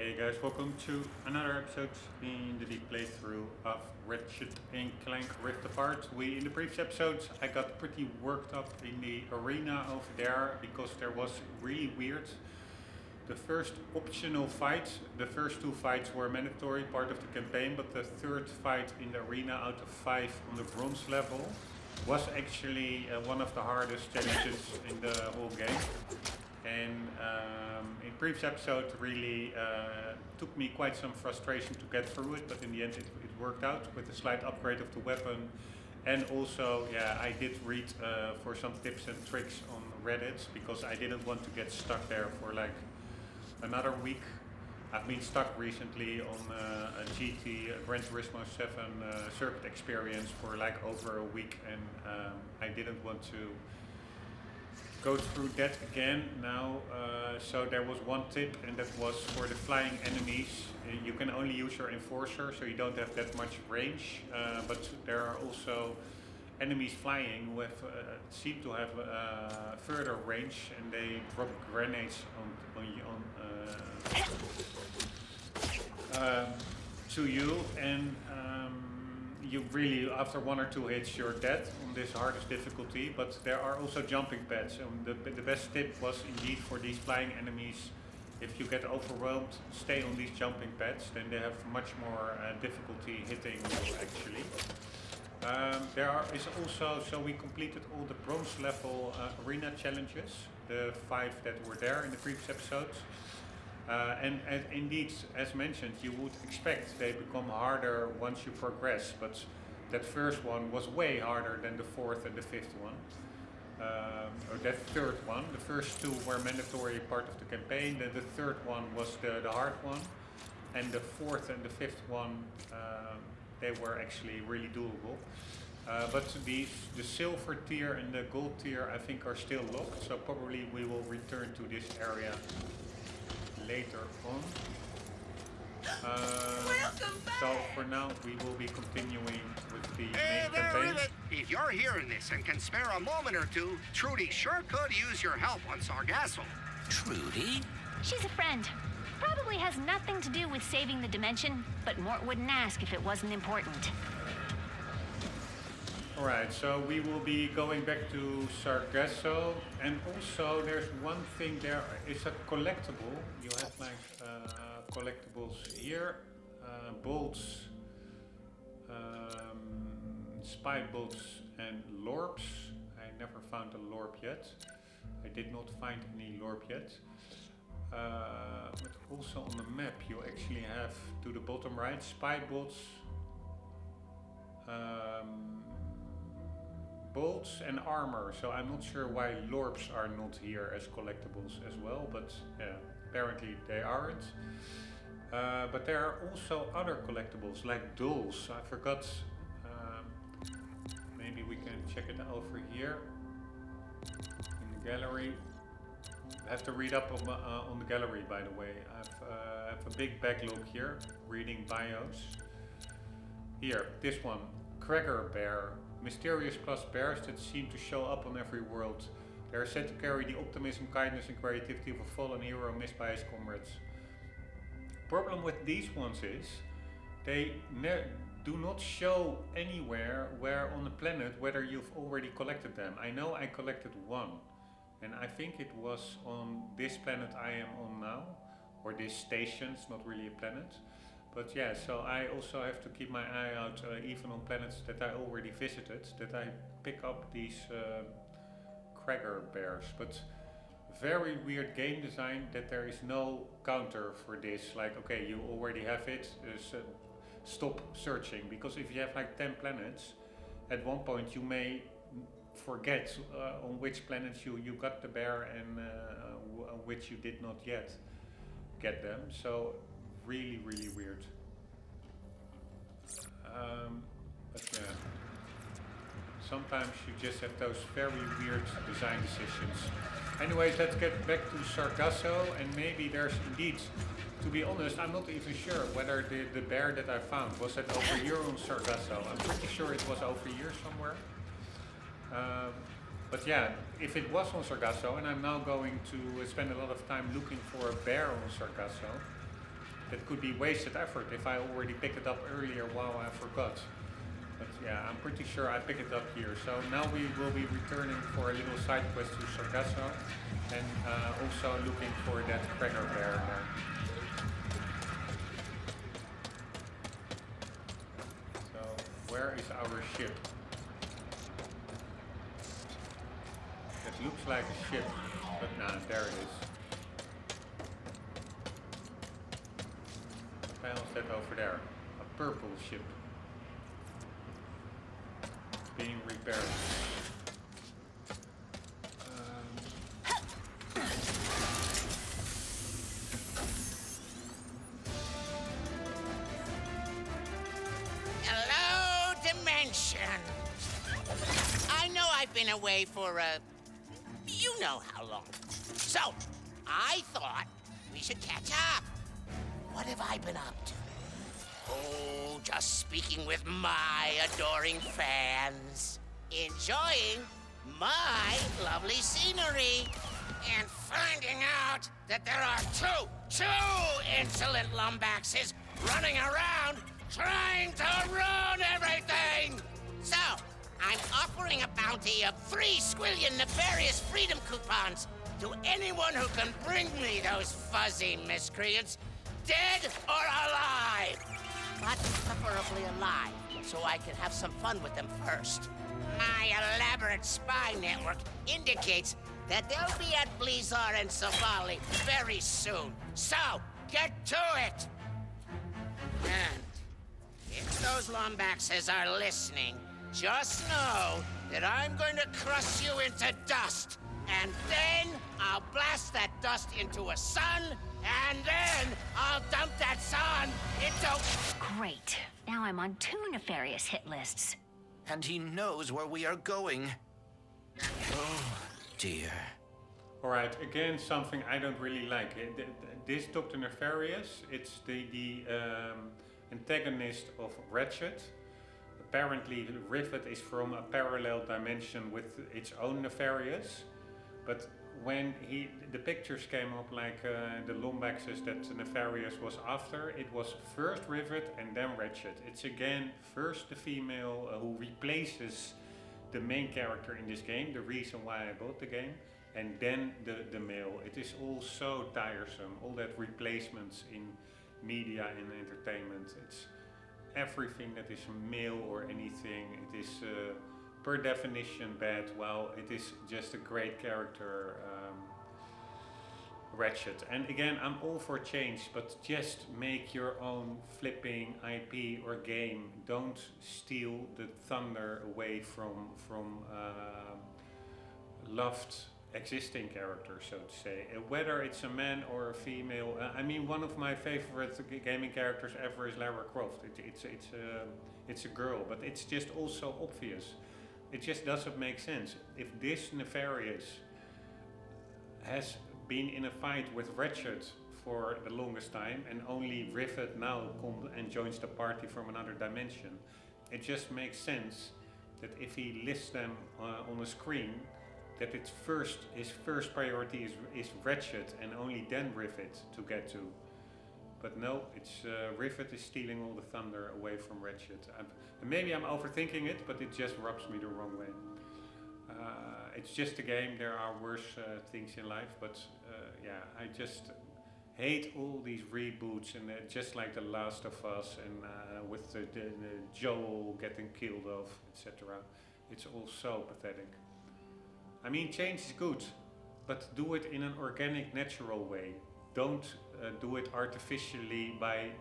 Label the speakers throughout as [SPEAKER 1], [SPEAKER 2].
[SPEAKER 1] Hey guys, welcome to another episode in the deep playthrough of Ratchet and Clank Rift Apart. In the previous episodes I got pretty worked up in the arena over there because there was really weird. The first optional fight, the first two fights were mandatory part of the campaign, but the third fight in the arena out of 5 on the bronze level was actually one of the hardest challenges in the whole game. And in previous episode really took me quite some frustration to get through it, but in the end it worked out with a slight upgrade of the weapon. And also, yeah, I did read for some tips and tricks on Reddit because I didn't want to get stuck there for like another week. I've been stuck recently on a GT Gran Turismo 7 circuit experience for like over a week, and I didn't want to go through that again now. So there was one tip, and that was for the flying enemies. You can only use your enforcer, so you don't have that much range, but there are also enemies flying who have, seem to have further range, and they drop grenades to you, and you really, after 1 or 2 hits, you're dead on this hardest difficulty. But there are also jumping pads, and the best tip was indeed for these flying enemies, if you get overwhelmed, stay on these jumping pads, then they have much more difficulty hitting you actually. Is also, so we completed all the bronze level arena challenges, the 5 that were there in the previous episodes. And indeed, as mentioned, you would expect they become harder once you progress, but that first one was way harder than the 4th and the 5th one, or that 3rd one. The first 2 were mandatory part of the campaign, then the 3rd one was the hard one, and the 4th and the 5th one, they were actually really doable. But the silver tier and the gold tier I think are still locked, so probably we will return to this area later on. So for now we will be continuing with the main campaign.
[SPEAKER 2] If you're hearing this and can spare a moment or two, Trudy sure could use your help on Sargasso.
[SPEAKER 3] Trudy?
[SPEAKER 4] She's a friend. Probably has nothing to do with saving the dimension, but Mort wouldn't ask if it wasn't important.
[SPEAKER 1] Alright, so we will be going back to Sargasso, and also there's one thing there, it's a collectible. You have like collectibles here, bolts, spy bolts and lorps. I never found a lorp yet. I did not find any lorp yet. But also on the map you actually have, to the bottom right, spy bolts, bolts and armor, so I'm not sure why lorps are not here as collectibles as well, but yeah, apparently they aren't. But there are also other collectibles like dolls. I forgot, maybe we can check it over here in the gallery. I have to read up on the gallery, by the way. I have a big backlog here, reading bios. Here, this one, Cracker Bear. Mysterious plus bears that seem to show up on every world. They are said to carry the optimism, kindness and creativity of a fallen hero missed by his comrades. Problem with these ones is, they do not show anywhere where on the planet whether you've already collected them. I know I collected one, and I think it was on this planet I am on now, or this station, it's not really a planet. But yeah, so I also have to keep my eye out, even on planets that I already visited, that I pick up these Cracker Bears. But very weird game design that there is no counter for this, like, okay, you already have it, stop searching. Because if you have like 10 planets, at one point you may forget on which planets you got the bear and on which you did not yet get them. So really weird. But yeah, sometimes you just have those very weird design decisions. Anyways, let's get back to Sargasso, and maybe there's indeed, to be honest, I'm not even sure whether the bear that I found was it over here on Sargasso. I'm pretty sure it was over here somewhere. But yeah, if it was on Sargasso, and I'm now going to spend a lot of time looking for a bear on Sargasso, that could be wasted effort if I already picked it up earlier while I forgot. But yeah, I'm pretty sure I picked it up here. So now we will be returning for a little side quest to Sargasso and also looking for that cracker bear there. So where is our ship? It looks like a ship, but nah, there it is. What the hell is that over there? A purple ship. Being repaired.
[SPEAKER 3] Hello, Dimension. I know I've been away for you know how long. So, I thought we should catch up. What have I been up to? Oh, just speaking with my adoring fans, enjoying my lovely scenery, and finding out that there are two insolent lumbaxes running around trying to ruin everything. So, I'm offering a bounty of 3 squillion nefarious freedom coupons to anyone who can bring me those fuzzy miscreants, dead or alive. But preferably alive, so I can have some fun with them first. My elaborate spy network indicates that they'll be at Blizzard and Savali very soon. So, get to it! And if those Lombaxes are listening, just know that I'm going to crush you into dust. And then I'll blast that dust into a sun, and then I'll dump that sun into...
[SPEAKER 4] Great. Now I'm on 2 nefarious hit lists.
[SPEAKER 5] And he knows where we are going. Oh, dear.
[SPEAKER 1] Alright, again, something I don't really like. This Dr. Nefarious, it's the antagonist of Ratchet. Apparently, Rivet is from a parallel dimension with its own Nefarious. But when the pictures came up like the Lombaxes that Nefarious was after, it was first Rivet and then Ratchet. It's again first the female who replaces the main character in this game, the reason why I bought the game, and then the male. It is all so tiresome, all that replacements in media and entertainment. It's everything that is male or anything. It is per definition bad, while it is just a great character, Ratchet. And again, I'm all for change, but just make your own flipping IP or game. Don't steal the thunder away from loved existing characters, so to say. Whether it's a man or a female. I mean, one of my favorite gaming characters ever is Lara Croft. It's a girl, but it's just also obvious. It just doesn't make sense. If this Nefarious has been in a fight with Ratchet for the longest time and only Rivet now comes and joins the party from another dimension, it just makes sense that if he lists them on a screen, that his first priority is Ratchet and only then Rivet to get to. But no, it's Rivet is stealing all the thunder away from Ratchet. Maybe I'm overthinking it, but it just rubs me the wrong way. It's just a game. There are worse things in life, but yeah, I just hate all these reboots and just like The Last of Us and with the Joel getting killed off, etc. It's all so pathetic. I mean, change is good, but do it in an organic, natural way. Don't do it artificially by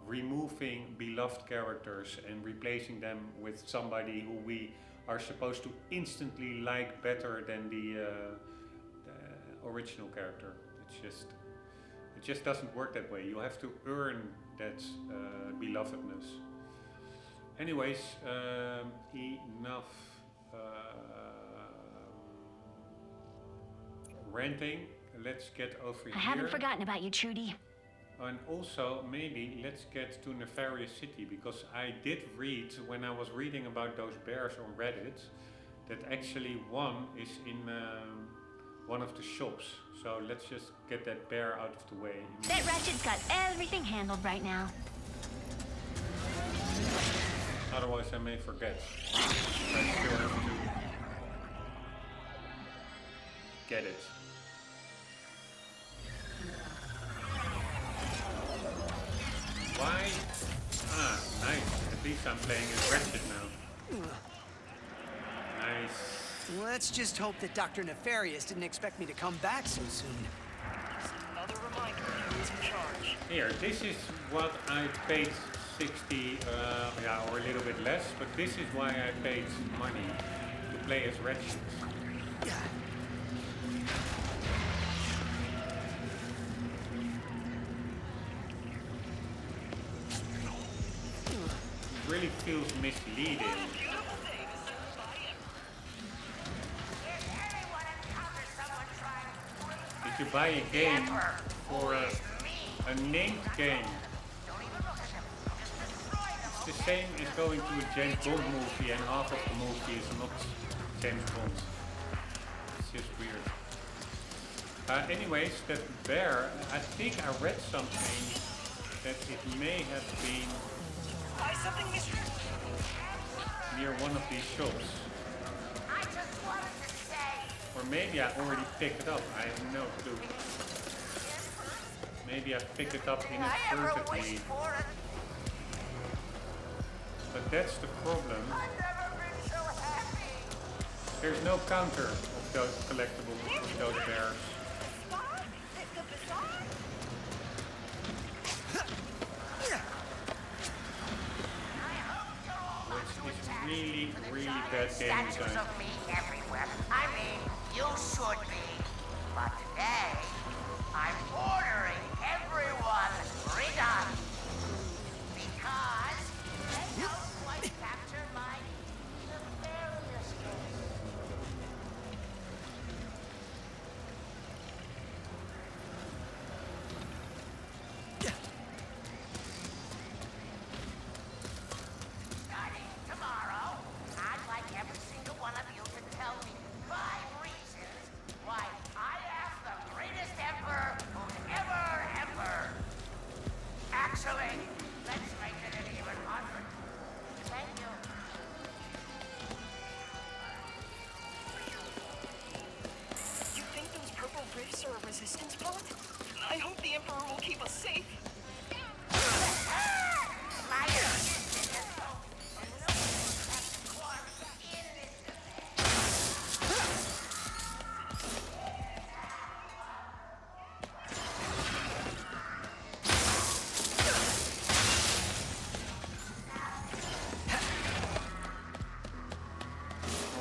[SPEAKER 1] removing beloved characters and replacing them with somebody who we are supposed to instantly like better than the original character. It just doesn't work that way. You have to earn that belovedness. Anyways, enough ranting. Let's get over here.
[SPEAKER 4] I haven't forgotten about you, Trudy.
[SPEAKER 1] And also, maybe let's get to Nefarious City, because I did read, when I was reading about those bears on Reddit, that actually one is in one of the shops. So let's just get that bear out of the way.
[SPEAKER 4] That Ratchet's got everything handled right now.
[SPEAKER 1] Otherwise I may forget. I still have to get it. Why? Ah, nice. At least I'm playing as Ratchet now. Nice.
[SPEAKER 6] Let's just hope that Dr. Nefarious didn't expect me to come back so soon.
[SPEAKER 7] Another reminder who's in charge.
[SPEAKER 1] Here, this is what I paid 60, yeah, or a little bit less, but this is why I paid money to play as Ratchet. It really feels misleading. If you buy a game for a named game, it's the same as going to a James Bond movie and half of the movie is not James Bond. It's just weird. Anyways, that bear, I think I read something that it may have been
[SPEAKER 7] Buy something, mister?
[SPEAKER 1] near one of these shops.
[SPEAKER 3] I just wanted to say.
[SPEAKER 1] Or maybe I already picked it up, I have no clue. Maybe I picked it up inadvertently. But that's the problem. There's no counter of those collectibles, of those bears. Which is really, really bad game
[SPEAKER 3] Statues
[SPEAKER 1] design.
[SPEAKER 3] of me everywhere. I mean, you should be. But today, I'm ordering everyone redone. Because they don't quite capture my nefarious case. Starting tomorrow, I'd like every single one of you to tell me 5 reasons why I am the greatest emperor who's ever. Actually, let's make it an even 100. Thank you.
[SPEAKER 7] You think those purple rifts are a resistance bot? I hope the Emperor will keep us safe.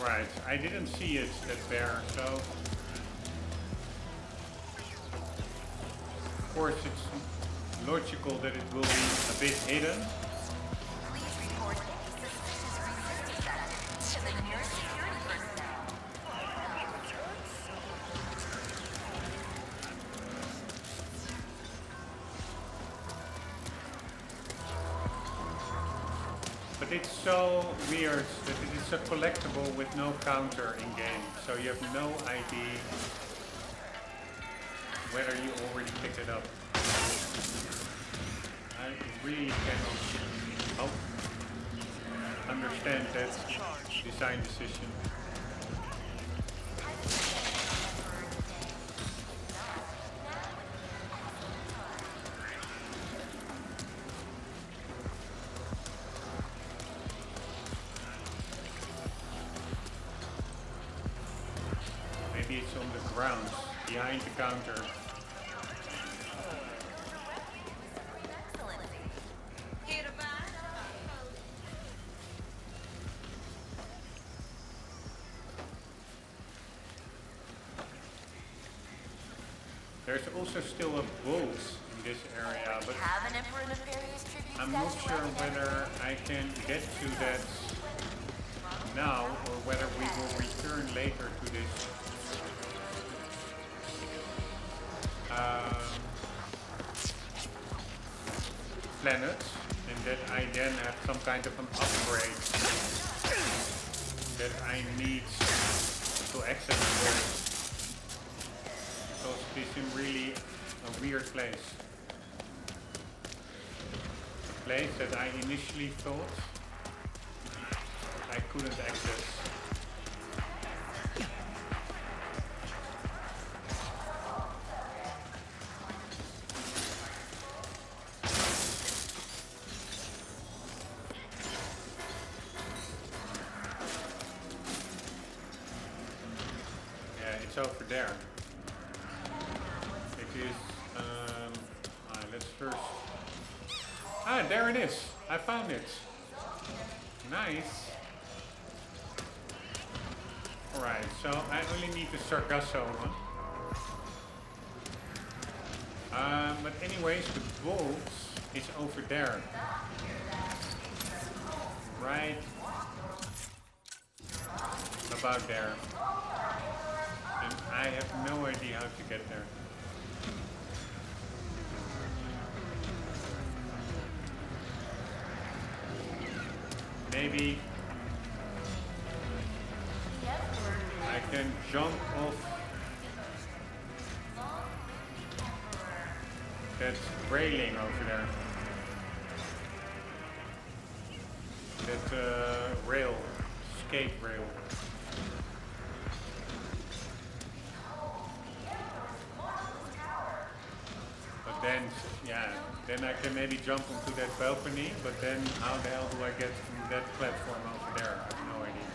[SPEAKER 1] Right, I didn't see it, that bear, so... Of course, it's logical that it will be a bit hidden.
[SPEAKER 8] Please report any suspicious resistance activities to the nearest security personnel.
[SPEAKER 1] But it's so weird that it is a collectible with no counter in game, so you have no idea whether you already picked it up. I really cannot understand that design decision. Maybe it's on the ground, behind the counter. There's also still a boat in this area, but
[SPEAKER 8] Have an Emperor Nefarious tribute
[SPEAKER 1] I'm not
[SPEAKER 8] statue
[SPEAKER 1] sure
[SPEAKER 8] out there?
[SPEAKER 1] whether I can get to that now or whether we will return later to this planet, and that I then have some kind of an upgrade that I need to access the this in really a weird place. A place that I initially thought I couldn't access. Over there. It is, let's first, there it is. I found it. Nice. Alright, so I only need the Sargasso one. But anyways, the bolts is over there. Right about there. And I have no idea how to get there. Maybe I can jump off that railing over there. That rail, escape rail. Then I can maybe jump onto that balcony, but then how the hell do I get from that platform over there? I have no idea.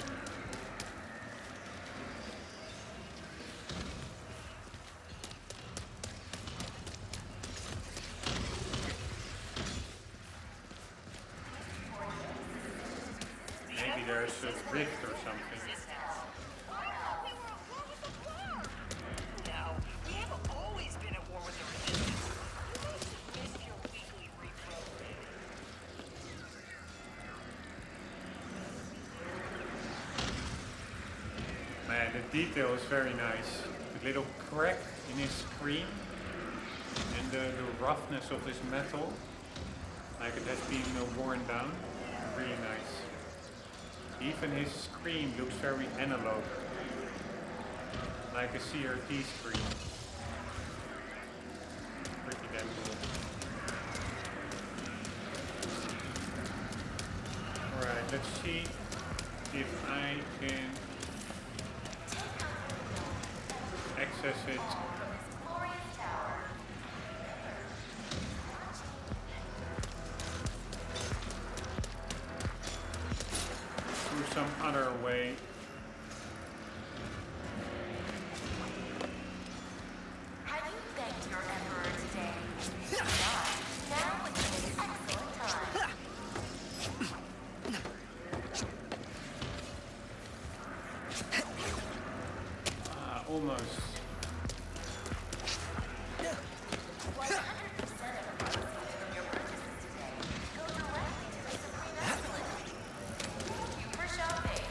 [SPEAKER 1] Maybe there's a rift or something. Man, the detail is very nice. The little crack in his screen and the roughness of his metal, like it has been worn down. Really nice. Even his screen looks very analog, like a CRT screen. Pretty damn cool. Alright, let's see if I can access it. Through some other way.
[SPEAKER 8] Have you thanked your emperor today? If not, now would be an excellent time.
[SPEAKER 1] Almost.
[SPEAKER 8] 100% of the proceeds from your purchases today go directly to the Supreme Excellence. Thank you for shopping.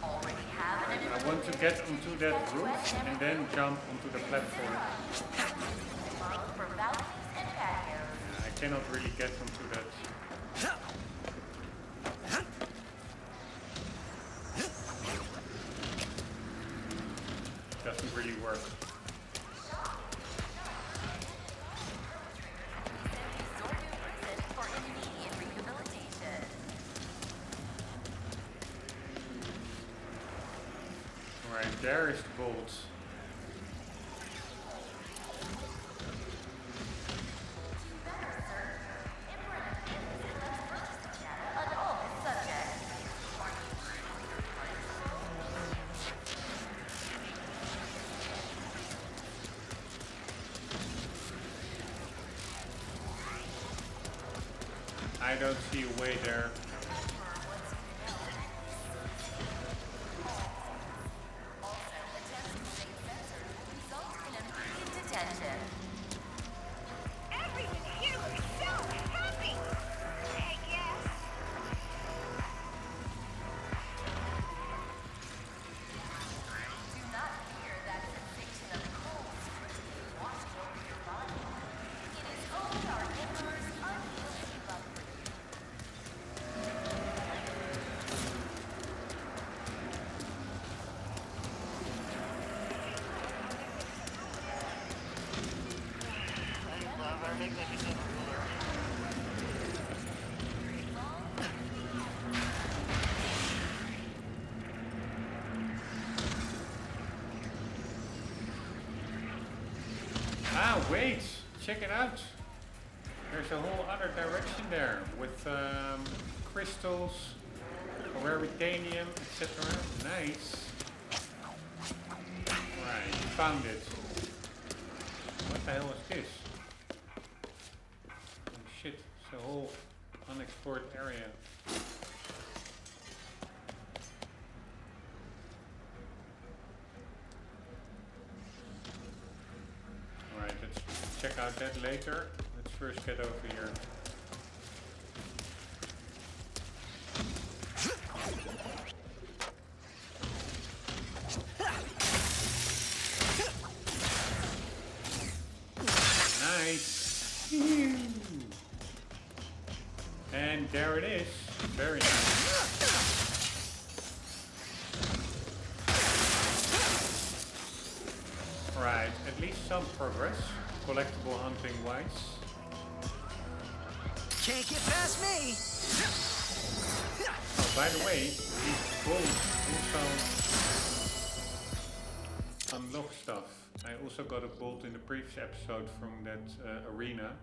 [SPEAKER 8] Already have an
[SPEAKER 1] I want to get onto that roof and then jump onto the platform.
[SPEAKER 8] for balconies and patios.
[SPEAKER 1] I cannot really get onto that. Doesn't really work.
[SPEAKER 8] For immediate rehabilitation.
[SPEAKER 1] Alright, there is the bolts. I don't see a way there.
[SPEAKER 8] Detention.
[SPEAKER 7] Everyone here looks so happy! I guess.
[SPEAKER 8] Do not fear that sensation of cold strictly washing over your body. It is only our emperor's unhealed
[SPEAKER 1] wait, check it out. There's a whole other direction there with crystals, raritanium, etc. Nice. Right, found it. What the hell is this? Oh shit, it's a whole unexplored area. Alright, let's check out that later. Let's first get over here. Nice. And there it is. Very nice. Right, at least some progress, collectible hunting wise.
[SPEAKER 6] Can't get past me!
[SPEAKER 1] Oh, by the way, these bolts also unlock stuff. I also got a bolt in the previous episode from that arena.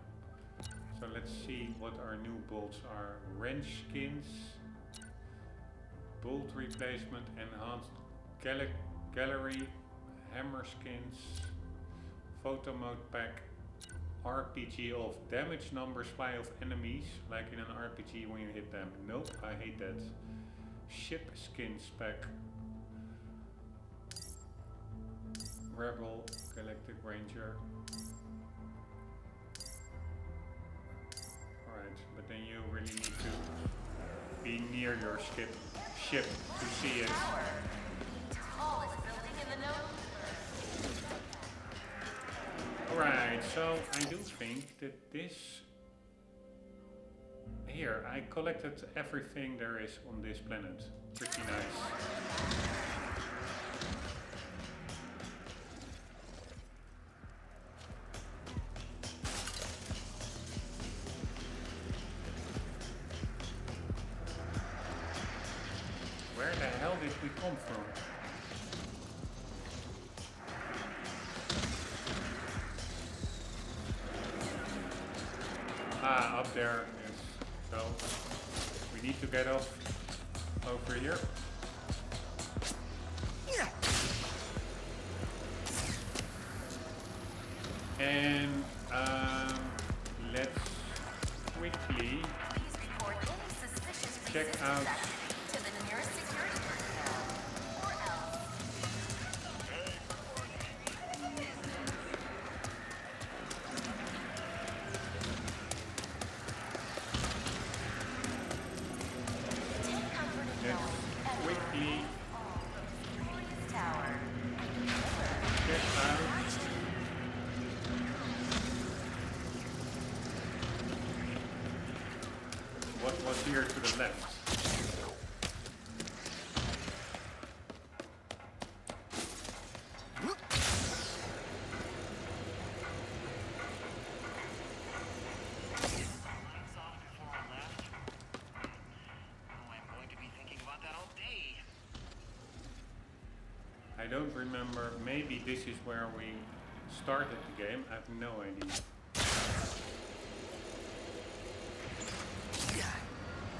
[SPEAKER 1] So let's see what our new bolts are. Wrench skins, bolt replacement, enhanced gallery, hammer skins, photo mode pack, RPG of damage numbers fly of enemies, like in an RPG when you hit them. Nope, I hate that. Ship skins pack. Rebel, Galactic Ranger. Alright, but then you really need to be near your ship to see it.
[SPEAKER 8] Tallest building in the known
[SPEAKER 1] Alright, so I do think that this... Here, I collected everything there is on this planet. Pretty nice. Where the hell did we come from? Ah, up there is. So we need to get off over here. And let's quickly check out.
[SPEAKER 8] to the nearest security personnel, or else. Take comfort in knowing
[SPEAKER 1] Let's quickly
[SPEAKER 8] Julius Tower.
[SPEAKER 1] check out. What was here to the left? I don't remember, maybe this is where we started the game, I have no idea.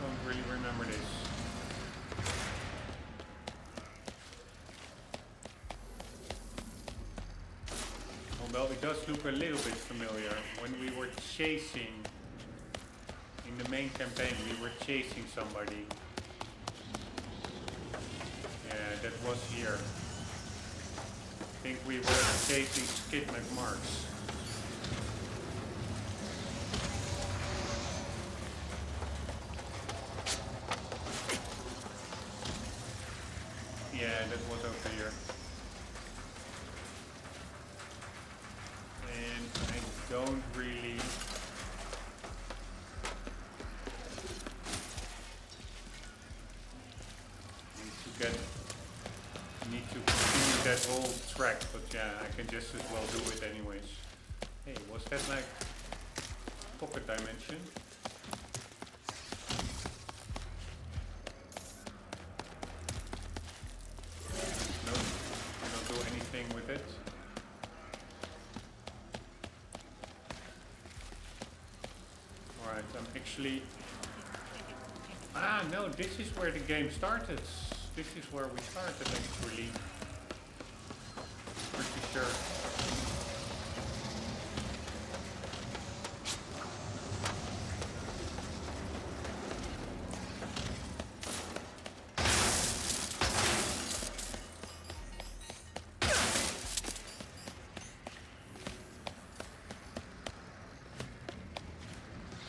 [SPEAKER 1] Don't really remember this. Although it does look a little bit familiar. When we were chasing, in the main campaign, we were chasing somebody. Yeah, that was here. I think we were chasing Skid McMarks. Yeah, that was over here. And I don't really... need to continue that whole track, but yeah, I can just as well do it anyways. Hey, was that like pocket dimension? Nope, I don't do anything with it. actually... Ah, no, this is where the game started. This is where we started, actually. Pretty sure.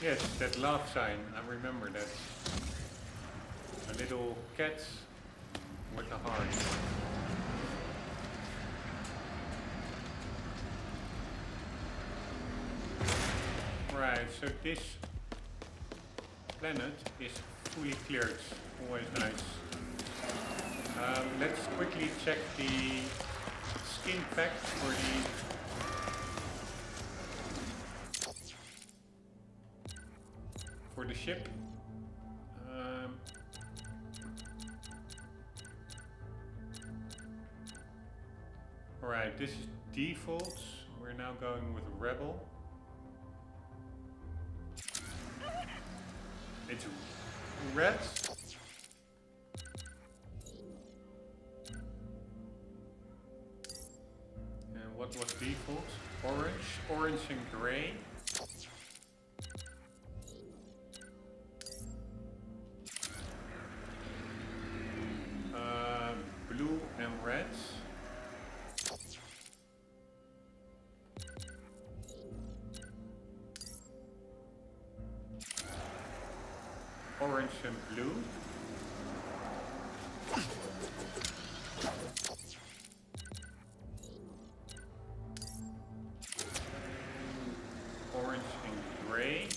[SPEAKER 1] Yes, that love sign, I remember that. A little cat with a heart. Right, so this planet is fully cleared, always nice. Let's quickly check the skin pack for the ship. Alright, this is default. We're now going with Rebel. It's red. And what was default? Orange and gray. Blue and red. Orange and blue. Orange and gray.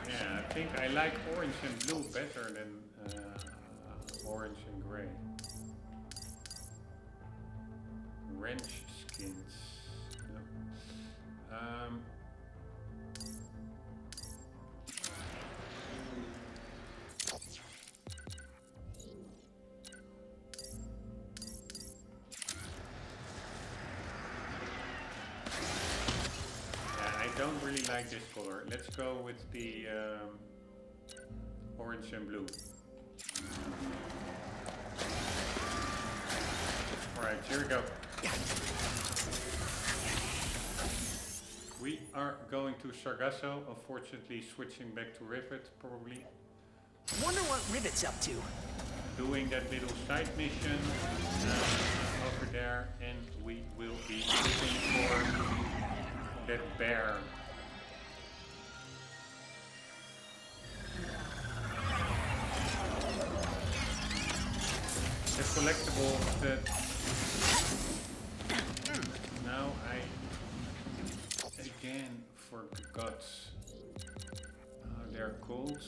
[SPEAKER 1] Yeah, I think I like orange and blue better than orange and gray. Wrench skins. No. I don't really like this color. Let's go with the orange and blue. Alright, here we go. We are going to Sargasso, unfortunately switching back to Rivet, probably.
[SPEAKER 6] Wonder what Rivet's up to.
[SPEAKER 1] Doing that little side mission over there, and we will be looking for that bear. The collectible that now I again forgot. They're called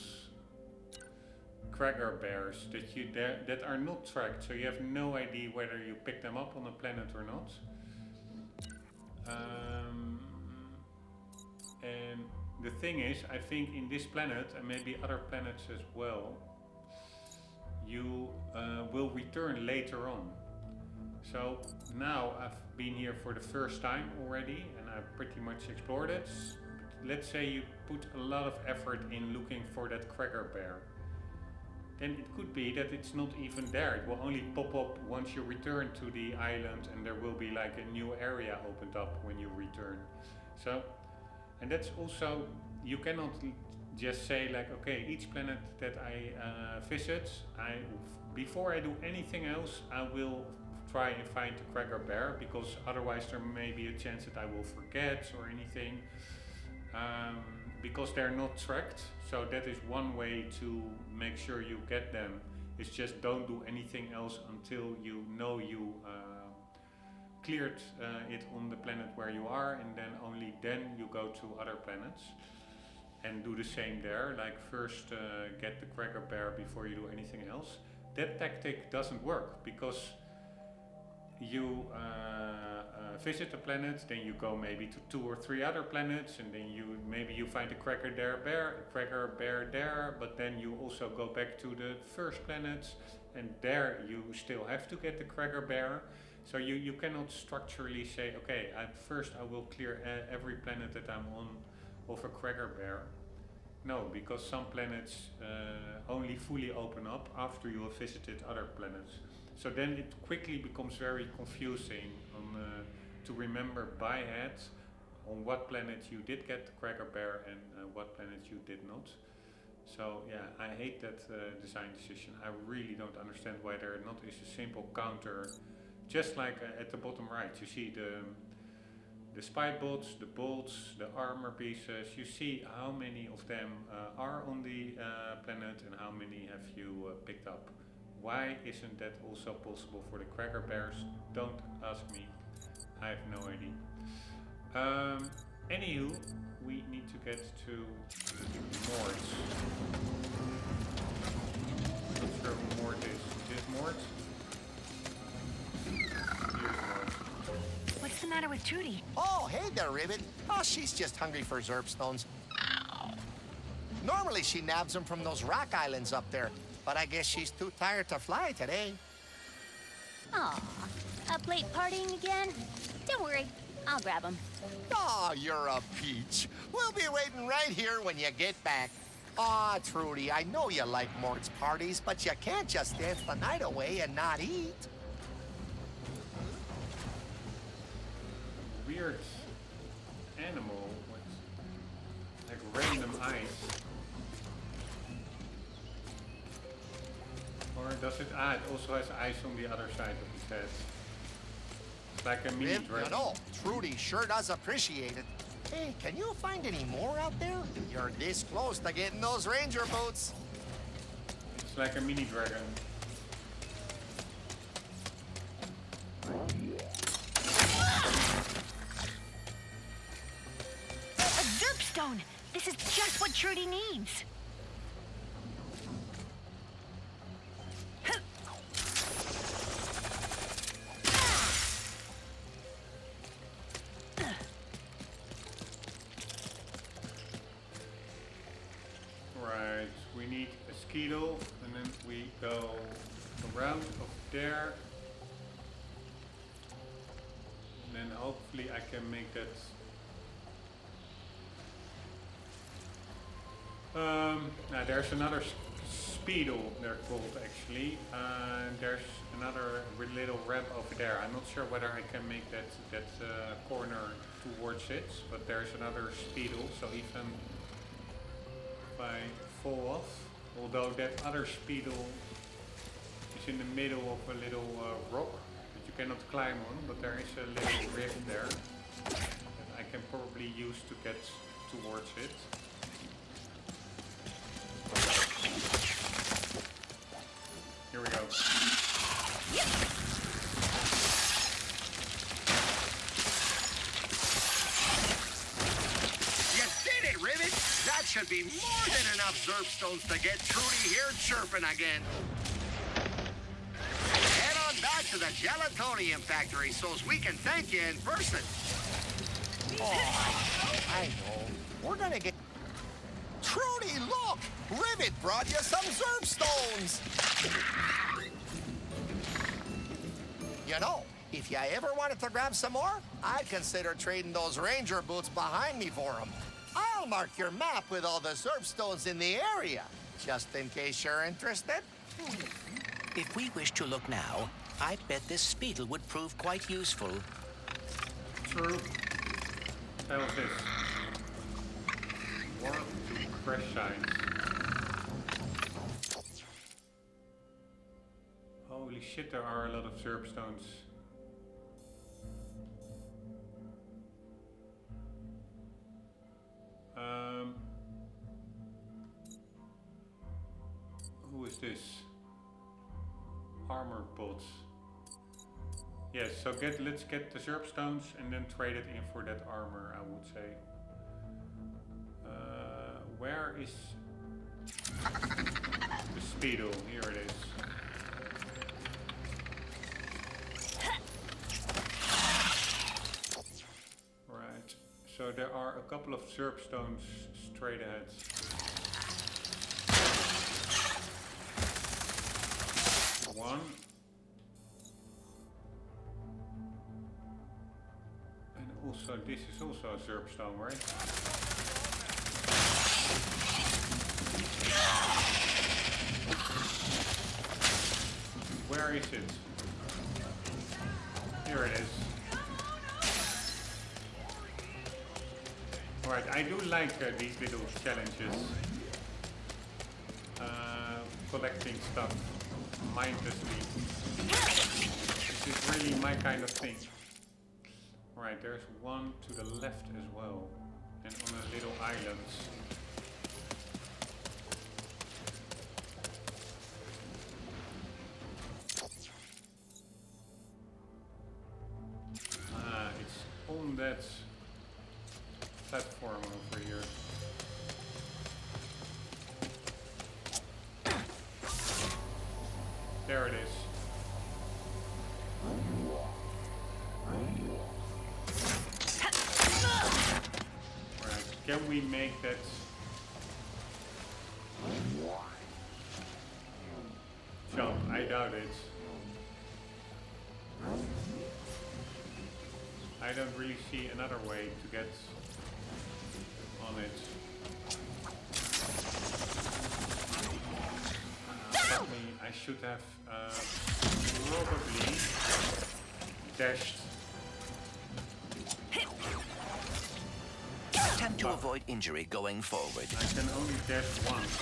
[SPEAKER 1] Cracker bears that are not tracked, so you have no idea whether you pick them up on a planet or not. And the thing is, I think in this planet and maybe other planets as well, you will return later on. So now I've been here for the first time already and I've pretty much explored it. Let's say you put a lot of effort in looking for that cracker bear. Then it could be that it's not even there. It will only pop up once you return to the island and there will be like a new area opened up when you return. So, and that's also, you cannot just say like, okay, each planet that I visit, before I do anything else, I will try and find the cracker bear, because otherwise there may be a chance that I will forget or anything, because they're not tracked. So that is one way to make sure you get them, is just don't do anything else until you know you cleared it on the planet where you are, and then only then you go to other planets and do the same there. Like first get the cracker bear before you do anything else. That tactic doesn't work, because you visit a planet, then you go maybe to 2 or 3 other planets, and then maybe you find a cracker bear there, but then you also go back to the first planet, and there you still have to get the cracker bear. So you cannot structurally say, okay, first I will clear every planet that I'm on of a cracker bear. No, because some planets only fully open up after you have visited other planets. So then it quickly becomes very confusing to remember by head on what planet you did get the cracker bear and what planet you did not. So yeah, I hate that design decision. I really don't understand why there not is a simple counter, just like at the bottom right. You see the spy bots, the bolts, the armor pieces. You see how many of them are on the planet and how many have you picked up. Why isn't that also possible for the cracker bears? Don't ask me. I have no idea. Anywho, we need to get to Mort. Not sure who Mort is. Is this Mort? Here's Mort.
[SPEAKER 4] What's the matter with Trudy?
[SPEAKER 9] Oh, hey there, Ribbit. Oh, she's just hungry for Zerb stones. Normally she nabs them from those rock islands up there, but I guess she's too tired to fly today.
[SPEAKER 4] Aw, up late partying again? Don't worry, I'll grab him.
[SPEAKER 9] Oh, you're a peach. We'll be waiting right here when you get back. Aw, Trudy, I know you like Mort's parties, but you can't just dance the night away and not eat.
[SPEAKER 1] Weird animal with like random eyes. Or does it? Ah, it also has eyes on the other side of his head. It's like a mini
[SPEAKER 9] Rib,
[SPEAKER 1] dragon.
[SPEAKER 9] you know, Trudy sure does appreciate it. Hey, can you find any more out there? You're this close to getting those ranger boots.
[SPEAKER 1] It's like a mini dragon.
[SPEAKER 4] A Zerb stone! This is just what Trudy needs.
[SPEAKER 1] Right, we need a skittle, and then we go around of there. And then hopefully I can make that. Now there's another speedle, they're called actually. There's another little ramp over there. I'm not sure whether I can make that corner towards it, but there's another speedle. So even if I fall off, although that other speedle is in the middle of a little rock that you cannot climb on, but there is a little rift there that I can probably use to get towards it. Here we go.
[SPEAKER 2] You did it, Ribbit! That should be more than enough Zerb stones to get Trudy here chirping again. Head on back to the gelatonium factory so we can thank you in person.
[SPEAKER 9] Oh, I know. We're gonna get... Trudy, look! Ribbit brought you some Zerb stones! You know, if you ever wanted to grab some more, I'd consider trading those ranger boots behind me for them. I'll mark your map with all the Zerb stones in the area, just in case you're interested.
[SPEAKER 5] If we wish to look now, I bet this speedle would prove quite useful.
[SPEAKER 1] True. Hell is this? Warp to crash signs. Holy shit, there are a lot of Zerb stones. Who is this? Armor bots. Yes, so let's get the Zerb stones and then trade it in for that armor, I would say. Where is the speedle? Here it is. Right, so there are a couple of Zerb stones straight ahead. One. So this is also a Zerb stone, right? Where is it? Here it is. Alright, I do like these little challenges. Collecting stuff mindlessly. This is really my kind of thing. Alright, there's one to the left as well. And on a little island. It's on that platform over here. There it is. Alright, can we make that jump? I doubt it. I don't really see another way to get on it. I should have probably dashed.
[SPEAKER 5] Attempt to avoid injury going forward.
[SPEAKER 1] I can only dash once.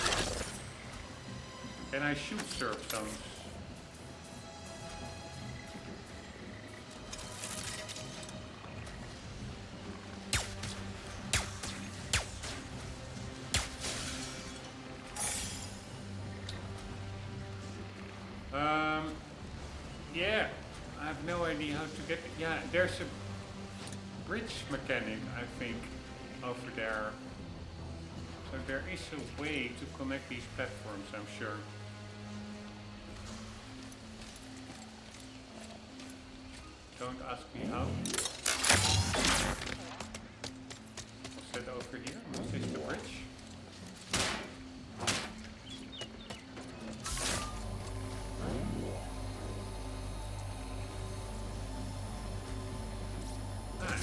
[SPEAKER 1] Can I shoot Zerb stones? Yeah, I have no idea how to get it. Yeah, there's a bridge mechanic, I think, over there. So there is a way to connect these platforms, I'm sure. Don't ask me how. Was that over here? Was this the bridge?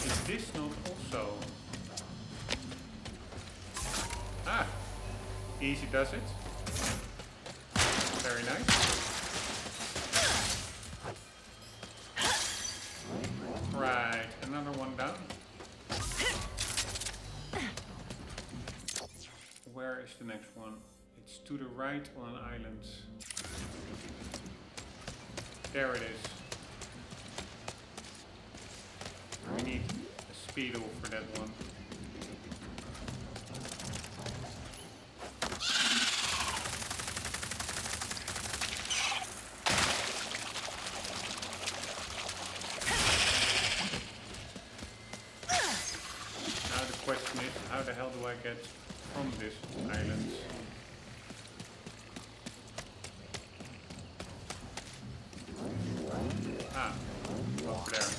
[SPEAKER 1] Is this not also? Easy does it. Very nice. Right, another one down. Where is the next one? It's to the right on an island. There it is. We need a speedo for that one. Now the question is, how the hell do I get from this island? Over there.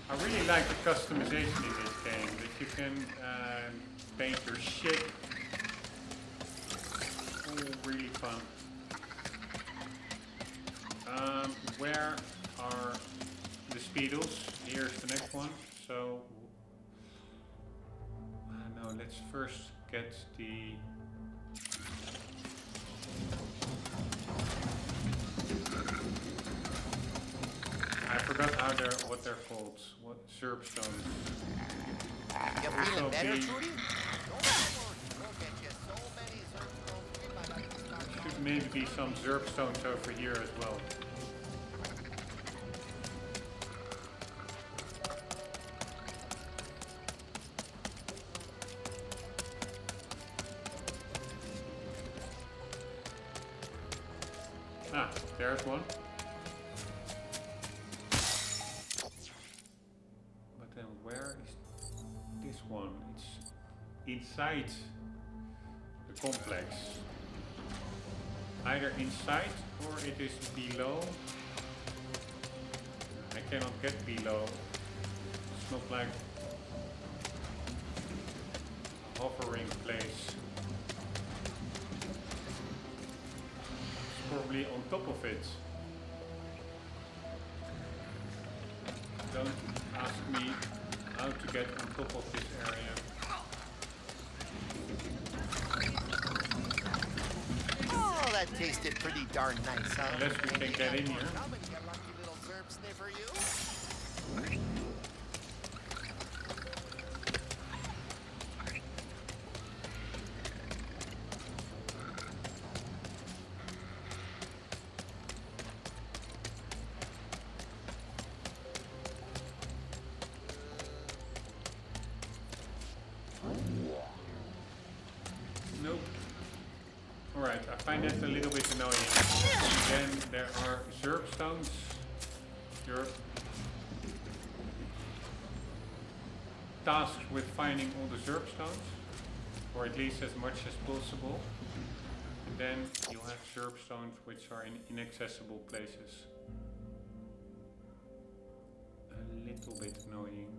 [SPEAKER 1] I really like the customization in this game, that you can paint your ship. Oh, really fun. Where are the speedos? Here's the next one. So, no, let's first get the... I forgot how what they're called. What Zerb stones.
[SPEAKER 9] You feeling better,
[SPEAKER 1] be,
[SPEAKER 9] Trudy?
[SPEAKER 1] should maybe be some Zerb stones over here as well. There's one. But then where is this one? It's inside the complex. Either inside or it is below. I cannot get below. It's not like a hovering place. Probably on top of it. to get on top of this area.
[SPEAKER 9] Oh, that tasted pretty darn nice, huh?
[SPEAKER 1] Unless we can get in here.
[SPEAKER 9] Coming, you lucky little Zerb sniffer, you.
[SPEAKER 1] Nope. Alright, I find that a little bit annoying. Then there are Zerb stones. You're tasked with finding all the Zerb stones, or at least as much as possible. And then you have Zerb stones which are in inaccessible places. A little bit annoying.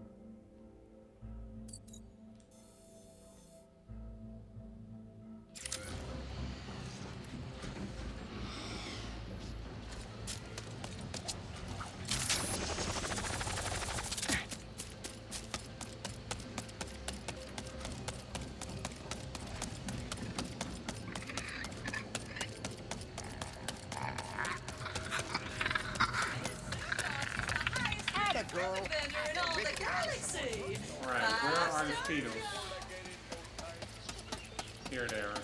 [SPEAKER 9] Girl.
[SPEAKER 7] In all the galaxy.
[SPEAKER 1] Alright, where are the speedos? Here they are.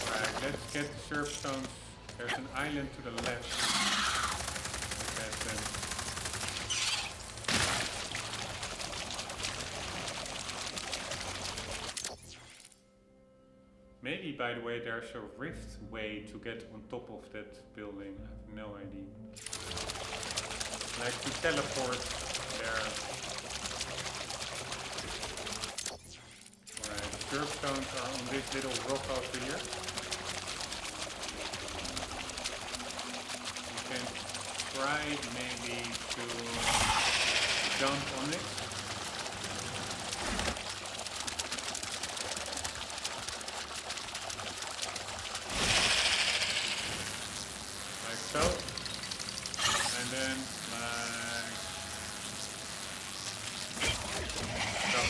[SPEAKER 1] Alright, let's get the Zerb stones. There's an island to the left. That's them. Maybe, by the way, there's a rift way to get on top of that building. I have no idea. Like to teleport there. Alright, the Zerb stones are on this little rock over here. You can try maybe to jump on it. Like so. And then like so.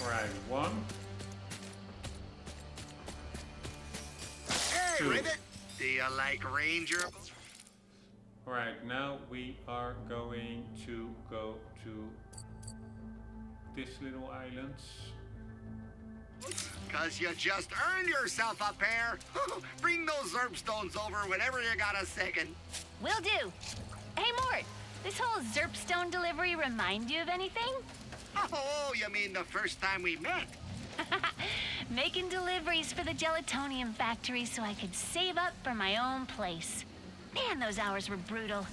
[SPEAKER 1] Alright, 1.
[SPEAKER 2] Hey,
[SPEAKER 1] 2.
[SPEAKER 2] Ribbit, do you like Ranger?
[SPEAKER 1] Alright, now we are going to go to this little island.
[SPEAKER 2] Cause you just earned yourself a pair. Bring those Zerb stones over whenever you got a second.
[SPEAKER 4] Will do. Hey, Mort, this whole Zerpstone delivery remind you of anything?
[SPEAKER 2] Oh, you mean the first time we met?
[SPEAKER 4] Making deliveries for the gelatonium factory so I could save up for my own place. Man, those hours were brutal.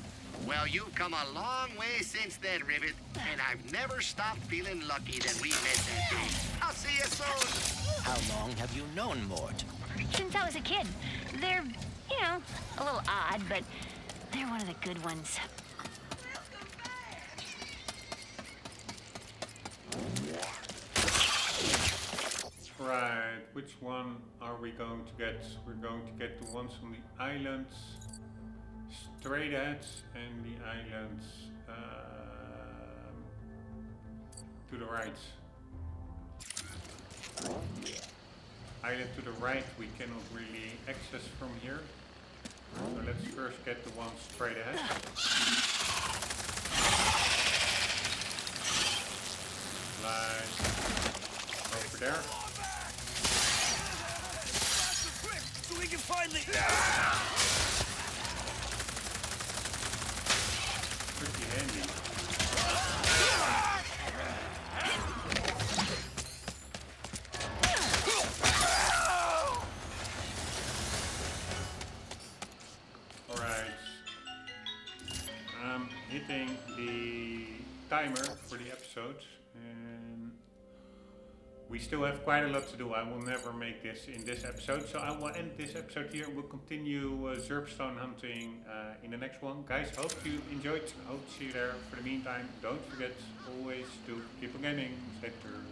[SPEAKER 2] Well, you've come a long way since then, Ribbit, and I've never stopped feeling lucky that we met that day. I'll see you soon.
[SPEAKER 5] How long have you known Mort?
[SPEAKER 4] Since I was a kid. They're, you know, a little odd, but they're one of the good ones.
[SPEAKER 1] Right, which one are we going to get? We're going to get the ones on the islands, straight ahead, and the islands to the right. Island to the right we cannot really access from here. So let's first get the one straight ahead. Like over there.
[SPEAKER 6] So we can finally.
[SPEAKER 1] Pretty handy. Alright. I'm hitting the timer for the episode, and we still have quite a lot to do. I will never make this in this episode, so I will end this episode here. We'll continue Zerpstone hunting in the next one. Guys, hope you enjoyed. Hope to see you there. For the meantime, don't forget always to keep on gaming. Stay tuned.